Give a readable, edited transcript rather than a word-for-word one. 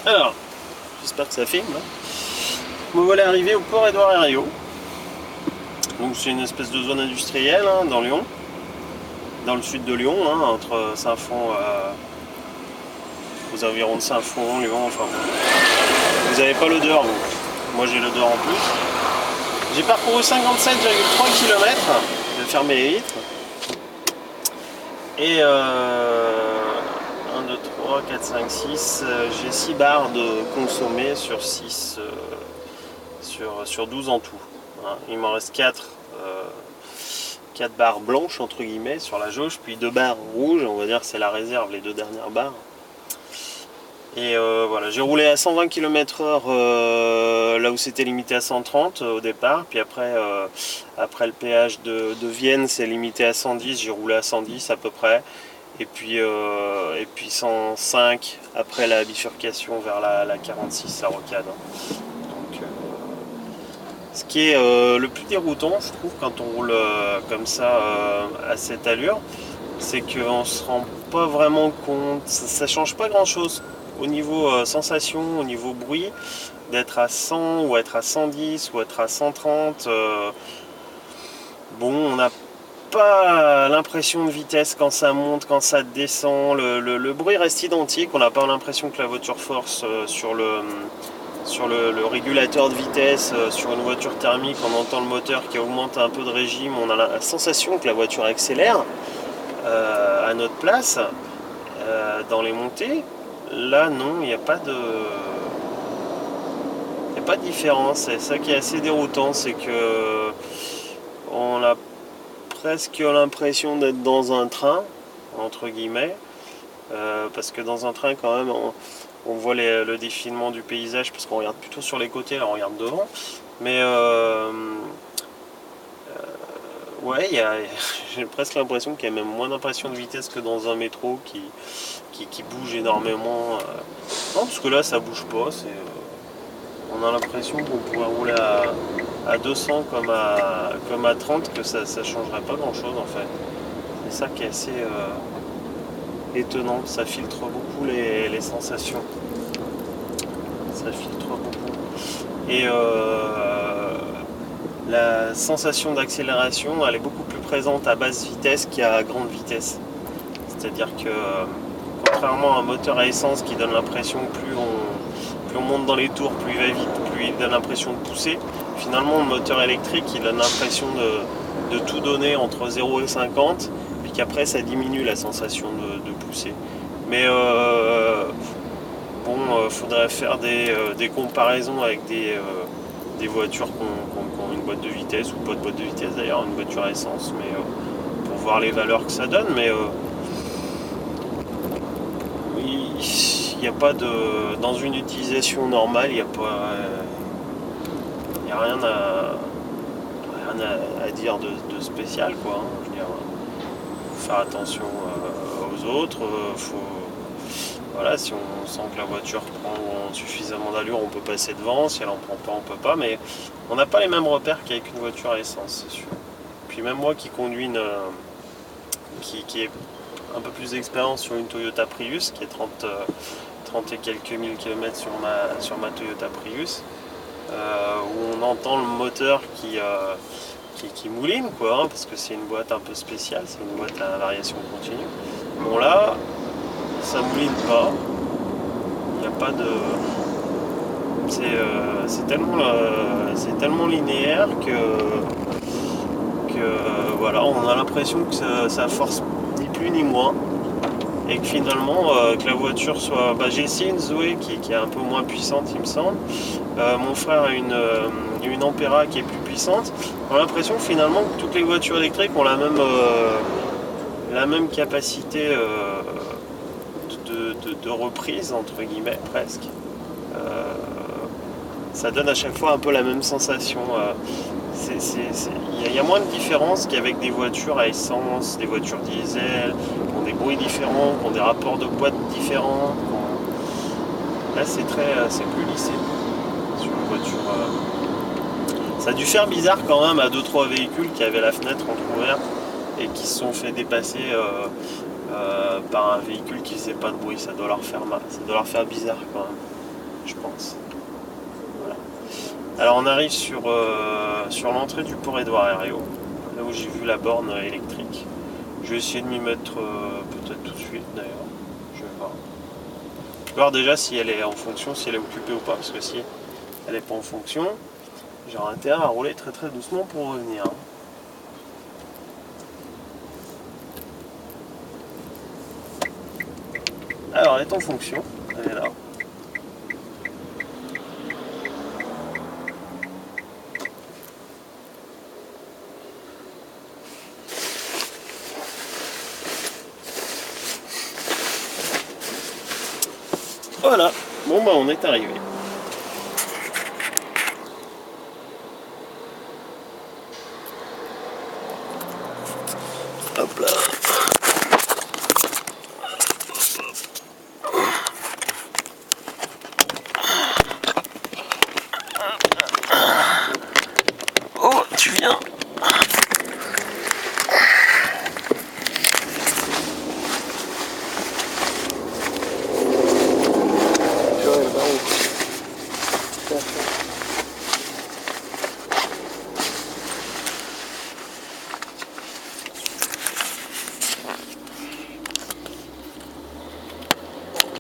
Alors, j'espère que ça filme. Hein. Me voilà arrivé au port Édouard Herriot. Donc c'est une espèce de zone industrielle hein, dans Lyon, dans le sud de Lyon, hein, entre Saint-Fond, aux environs de Saint-Fond, Lyon, enfin bon. Vous n'avez pas l'odeur, vous. Moi j'ai l'odeur en plus. J'ai parcouru 57,3 km, je vais fermer les vitres. Et 1, 2, 3, 4, 5, 6, j'ai 6 barres de consommées sur 6, sur 12 en tout. Hein. Il m'en reste 4, 4 barres blanches entre guillemets sur la jauge, puis 2 barres rouges, on va dire que c'est la réserve, les 2 dernières barres. Et voilà, j'ai roulé à 120 km/h là où c'était limité à 130 au départ, puis après, après le péage de Vienne c'est limité à 110, j'ai roulé à 110 à peu près, et puis 105 après la bifurcation vers la 46, la rocade. Donc, ce qui est le plus déroutant, je trouve, quand on roule comme ça à cette allure, c'est qu'on se rend pas vraiment compte, ça change pas grand chose au niveau sensation, au niveau bruit, d'être à 100 ou être à 110 ou être à 130. Bon, on n'a pas l'impression de vitesse quand ça monte, quand ça descend, le bruit reste identique, on n'a pas l'impression que la voiture force sur le régulateur de vitesse. Sur une voiture thermique, on entend le moteur qui augmente un peu de régime, on a la sensation que la voiture accélère à notre place dans les montées. Là non, il n'y a pas de différence. C'est ça qui est assez déroutant, c'est que on a presque l'impression d'être dans un train entre guillemets, parce que dans un train quand même on voit le défilement du paysage parce qu'on regarde plutôt sur les côtés, là on regarde devant, mais ouais, j'ai presque l'impression qu'il y a même moins d'impression de vitesse que dans un métro qui bouge énormément. Non, parce que là ça bouge pas, on a l'impression qu'on pourrait rouler à 200 comme à 30, que ça changerait pas grand chose en fait. C'est ça qui est assez étonnant, ça filtre beaucoup les sensations. Ça filtre beaucoup. Et la sensation d'accélération, elle est beaucoup plus présente à basse vitesse qu'à grande vitesse. C'est-à-dire que contrairement à un moteur à essence qui donne l'impression que plus on monte dans les tours, plus il va vite, plus il donne l'impression de pousser, finalement le moteur électrique il donne l'impression de tout donner entre 0 et 50, puis qu'après ça diminue la sensation de pousser. Mais bon, faudrait faire des comparaisons avec des voitures qui ont une boîte de vitesse, ou pas de boîte de vitesse d'ailleurs, une voiture à essence, mais pour voir les valeurs que ça donne. Mais il n'y a pas de. Dans une utilisation normale, il n'y a pas. Il n'y a rien à dire de spécial, quoi. Hein. Je veux dire, faut faire attention aux autres. Voilà, si on sent que la voiture prend suffisamment d'allure, on peut passer devant. Si elle en prend pas, on peut pas. Mais on n'a pas les mêmes repères qu'avec une voiture à essence, c'est sûr. Puis même moi qui conduis qui est un peu plus d'expérience sur une Toyota Prius, qui est 30 et quelques mille kilomètres sur ma Toyota Prius, où on entend le moteur qui mouline, quoi, hein, parce que c'est une boîte un peu spéciale, c'est une boîte à variation continue. Bon là, ça mouline pas, il n'y a pas de... C'est tellement linéaire que voilà, on a l'impression que ça force ni plus ni moins. Et que finalement, que la voiture soit... Bah, j'ai essayé une Zoé qui est un peu moins puissante, il me semble. Mon frère a une Ampera qui est plus puissante. On a l'impression que finalement, toutes les voitures électriques ont la même capacité de reprise, entre guillemets, presque. Ça donne à chaque fois un peu la même sensation. Il y a moins de différence qu'avec des voitures à essence, des voitures diesel, qui ont des bruits différents, qui ont des rapports de boîte différents. Là, c'est plus lissé sur une voiture. Ça a dû faire bizarre quand même à 2-3 véhicules qui avaient la fenêtre entrouverte et qui se sont fait dépasser par un véhicule qui faisait pas de bruit. Ça doit leur faire mal, ça doit leur faire bizarre quand même. je pense. Voilà. Alors on arrive sur l'entrée du port Édouard Herriot, là où j'ai vu la borne électrique. Je vais essayer de m'y mettre peut-être tout de suite d'ailleurs. Je vais voir. Je vais voir déjà si elle est en fonction, si elle est occupée ou pas, parce que si elle n'est pas en fonction, j'aurai intérêt à rouler très très doucement pour revenir. Alors elle est en fonction, elle est là. Voilà, bon bah on est arrivé. Hop là. Oh, tu viens.